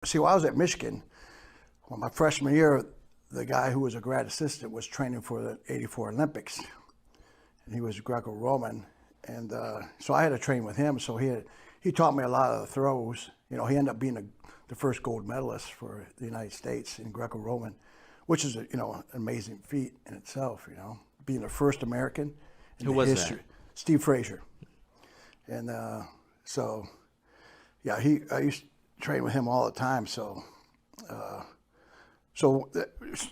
See, while I was at Michigan, well, my freshman year, the guy who was a grad assistant was training for the '84 Olympics, and he was Greco-Roman, and so I had to train with him. So he taught me a lot of the throws. He ended up being the first gold medalist for the United States in Greco-Roman, which is an amazing feat in itself. Being the first American in Who the was history. that? Steve Frazier, and so yeah, I used to train with him all the time.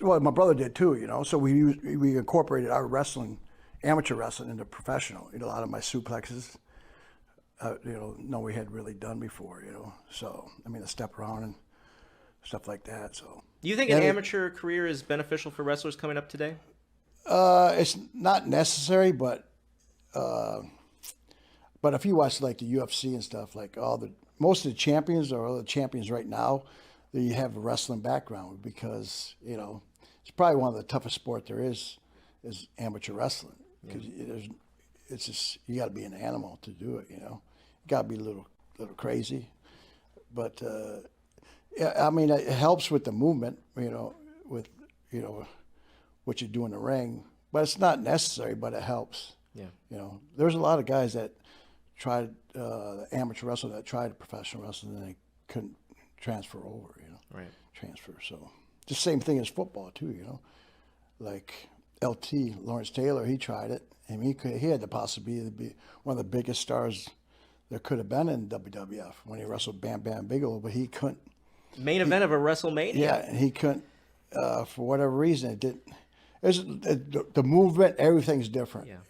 Well, my brother did too, So we incorporated our amateur wrestling into professional. A lot of my suplexes, no, we had really done before, So the step around and stuff like that. So Do you think an amateur career is beneficial for wrestlers coming up today? it's not necessary, but if you watch like the UFC and stuff, like most of the champions or all the champions right now, they have a wrestling background because it's probably one of the toughest sport there is amateur wrestling because it's just you got to be an animal to do it. You got to be a little crazy, but yeah, it helps with the movement. With what you do in the ring, but it's not necessary, but it helps. Yeah. There's a lot of guys that tried amateur wrestling that tried professional wrestling and they couldn't transfer over, Right. Transfer. So the same thing as football too, like LT, Lawrence Taylor, he tried it. He had the possibility to be one of the biggest stars there could have been in WWF when he wrestled Bam Bam Bigelow, but he couldn't. Main event of a WrestleMania. Yeah, and he couldn't, for whatever reason, it didn't. The movement, everything's different. Yeah.